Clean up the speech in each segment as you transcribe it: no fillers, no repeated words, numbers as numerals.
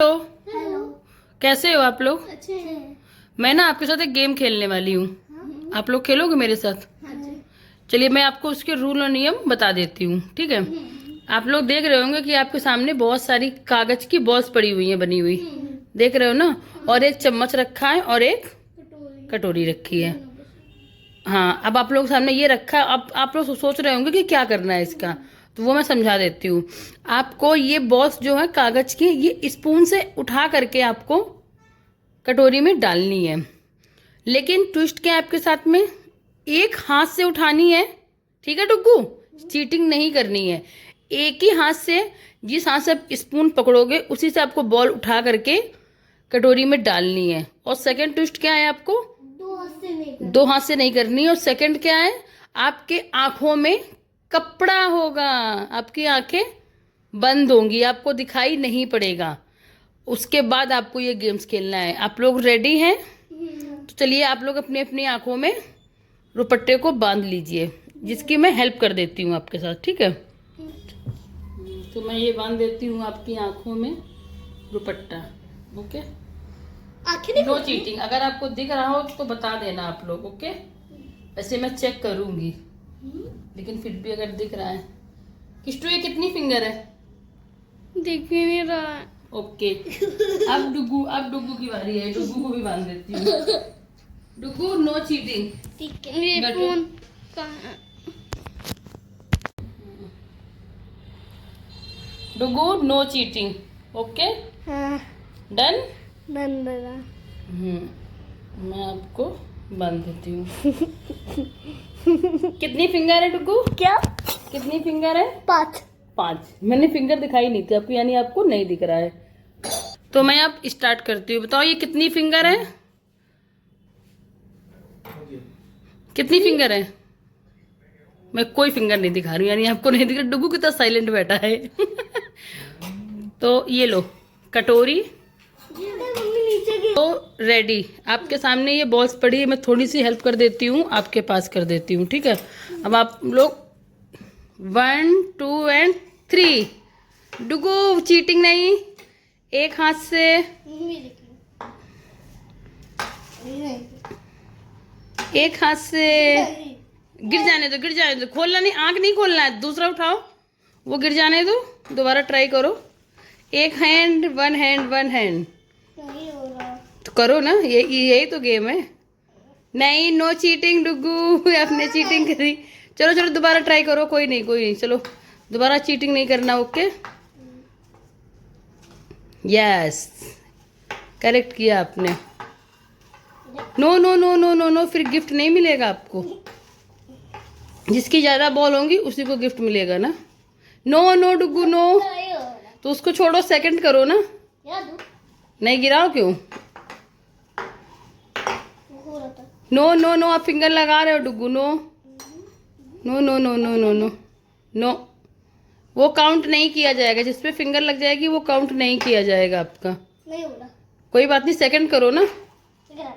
Hello. Hello. कैसे हो आप लोग? अच्छे हैं। मैं ना आपके साथ एक गेम खेलने वाली हूँ। आप लोग खेलोगे मेरे साथ? चलिए मैं आपको उसके रूल और नियम बता देती हूँ, ठीक है? आप लोग देख रहे होंगे कि आपके सामने बहुत सारी कागज की बॉल्स पड़ी हुई हैं, बनी हुई। देख रहे हो ना? और एक चम्मच रखा है और एक कटोरी रखी है। हाँ, अब आप लोग सामने ये रखा है। अब आप लोग सोच रहे होंगे कि क्या करना है इसका, तो वो मैं समझा देती हूँ। आपको ये बॉल्स जो है कागज की, ये स्पून से उठा करके आपको कटोरी में डालनी है। लेकिन ट्विस्ट क्या है आपके साथ में, एक हाथ से उठानी है, ठीक है डुग्गू? चीटिंग नहीं करनी है। एक ही हाथ से, जिस हाथ से आप स्पून पकड़ोगे उसी से आपको बॉल उठा करके कटोरी में डालनी है। और सेकंड ट्विस्ट क्या है, आपको दो हाथ से नहीं करनी है। और सेकंड क्या है, आपके आंखों में कपड़ा होगा, आपकी आंखें बंद होंगी, आपको दिखाई नहीं पड़ेगा। उसके बाद आपको ये गेम्स खेलना है। आप लोग रेडी हैं? तो चलिए आप लोग अपनी अपनी आंखों में रुपट्टे को बांध लीजिए, जिसकी मैं हेल्प कर देती हूँ आपके साथ, ठीक है? तो मैं ये बांध देती हूँ आपकी आंखों में रुपट्टा। Okay, no cheating. अगर आपको दिख रहा हो तो बता देना आप लोग, ओके? वैसे मैं चेक करूंगी, लेकिन फिर भी अगर दिख रहा है। किस्टू ये कितनी फिंगर है? दिख ही नहीं रहा। ओके, अब डुग्गू की बारी है। डुग्गू को भी बांध देती हूँ। Duggu, no cheating. ठीक है। ये बैठो। फोन कहाँ? Duggu, no cheating. ओके, हाँ, डन। नंदरा। मैं आपको बांध देती हूँ। कितनी फिंगर है डुग्गू? क्या? कितनी फिंगर है? 5। 5। मैंने फिंगर दिखाई नहीं थी आपको, यानी आपको नहीं दिख रहा है। तो मैं अब स्टार्ट करती हूँ। बताओ ये कितनी फिंगर है? कितनी फिंगर है? मैं कोई फिंगर नहीं दिखा रही हूँ, यानी आपको नहीं दिख रहा। डुग्गू कितना साइलेंट बैठा है। तो ये लो कटोरी। मम्मी नीचे गिर। तो रेडी, आपके सामने ये बॉल्स पड़ी है। मैं थोड़ी सी हेल्प कर देती हूँ, आपके पास कर देती हूँ, ठीक है? अब आप लोग 1 2 एंड 3। डुग्गू चीटिंग नहीं, एक हाथ से। मम्मी देखी। एक हाथ से। गिर जाने दो, गिर जाने दो। खोलना नहीं, आंख नहीं खोलना है। दूसरा उठाओ, वो गिर जाने दो। दोबारा ट्राई करो। एक hand, one hand, one hand. नहीं हो रहा। तो करो ना, ये यही तो गेम है। नहीं, नो चीटिंग डुग्गू। आपने चीटिंग करी। चलो चलो दोबारा ट्राई करो। कोई नहीं, कोई नहीं, चलो दोबारा चीटिंग नहीं करना, ओके? यस, करेक्ट किया आपने। No no no no no no, फिर गिफ्ट नहीं मिलेगा आपको। जिसकी ज्यादा बॉल होंगी उसी को गिफ्ट मिलेगा ना। No no Duggu, no. नहीं हो रहा। तो उसको छोड़ो, सेकंड करो ना। क्या दूँ? नहीं गिराओ, क्यों? हो रहा था। नो नो नो, आप फिंगर लगा रहे हो Duggu. No no no no no no no no, वो काउंट नहीं किया जाएगा। जिसपे फिंगर लग जाएगी वो काउंट नहीं किया जाएगा आपका। नहीं हो रहा। कोई बात नहीं, सेकंड करो ना। ठीक है।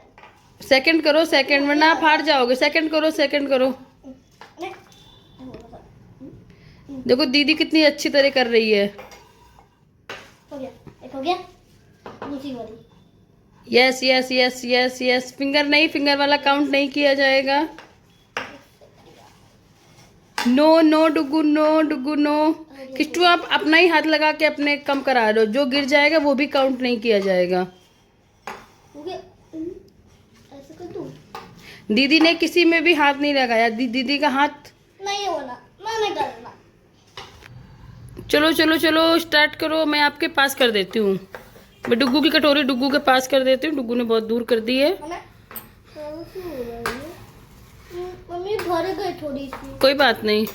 सेकंड करो, सेकंड, वरना आप हार जाओगे। सेकंड करो, सेकंड करो। नहीं हो रहा था। देखो दीदी कितनी अच्छी तरह कर रही है। हो गया। एक हो गया। दूसरी वाली। Yes yes yes yes yes. Finger नहीं, फिंगर वाला काउंट नहीं किया जाएगा। No no Duggu, no Duggu, no. Kittu आप अपना ही हाथ लगा के अपने कम करा रहे हो। जो गिर जाएगा वो भी काउंट नहीं किया जाएगा। हो गया। ऐसे कर दूँ? दीदी ने किसी में भी हाथ नहीं लगाया। दीदी का हाथ। नहीं होना। मैंने करना। चलो चलो चलो स्टार्ट करो। मैं आपके पास कर देती हूँ। मैं डुग्गू की कटोरी डुग्गू के पास कर देती हूँ। डुग्गू ने बहुत दूर कर दी है। मम्मी भर गई थोड़ी सी। कोई बात नहीं,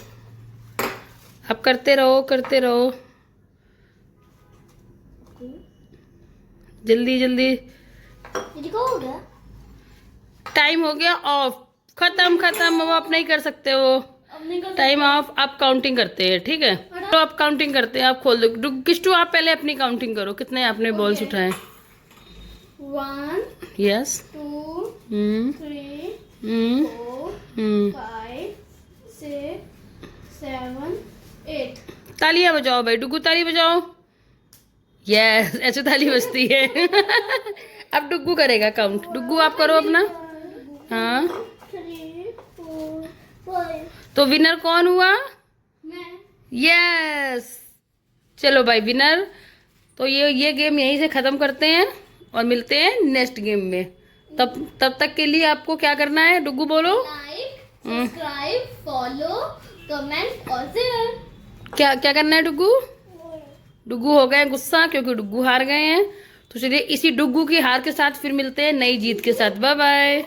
आप करते रहो, करते रहो। जल्दी जल्दी। दीदी को हो गया। टाइम हो गया ऑफ। खत्म खत्म, अब आप नहीं कर सकते हो। अब नहीं कर टाइम ऑफ। आप काउंटिंग करते हैं, ठीक है? तो आप काउंटिंग करते हैं। आप खोल दो। किस्टू आप पहले अपनी काउंटिंग करो, कितने आपने बॉल्स उठाए। 1 यस। 2 हम्म 3 हम्म 4 हम्म 5 6 7 8। तालियां बजाओ भाई, डुग्गू ताली बजाओ। यस, ऐसे ताली बजती है। अब डुग्गू करेगा काउंट। डुग्गू आप करो अपना। हाँ, 3 4 5 तो विनर कौन हुआ? मैं यस, चलो भाई विनर। तो ये गेम यहीं से ख़त्म करते हैं और मिलते हैं नेक्स्ट गेम में। तब तक के लिए आपको क्या करना है डुग्गू बोलो। लाइक सब्सक्राइब फॉलो कमेंट और शेयर। क्या क्या करना है डुग्गू? डुग्गू हो गए गुस्सा क्योंकि डुग्गू हार गए हैं। तो चलिए इसी डुग्गू की हार के साथ फिर मिलते हैं नई जीत के साथ। Bye bye.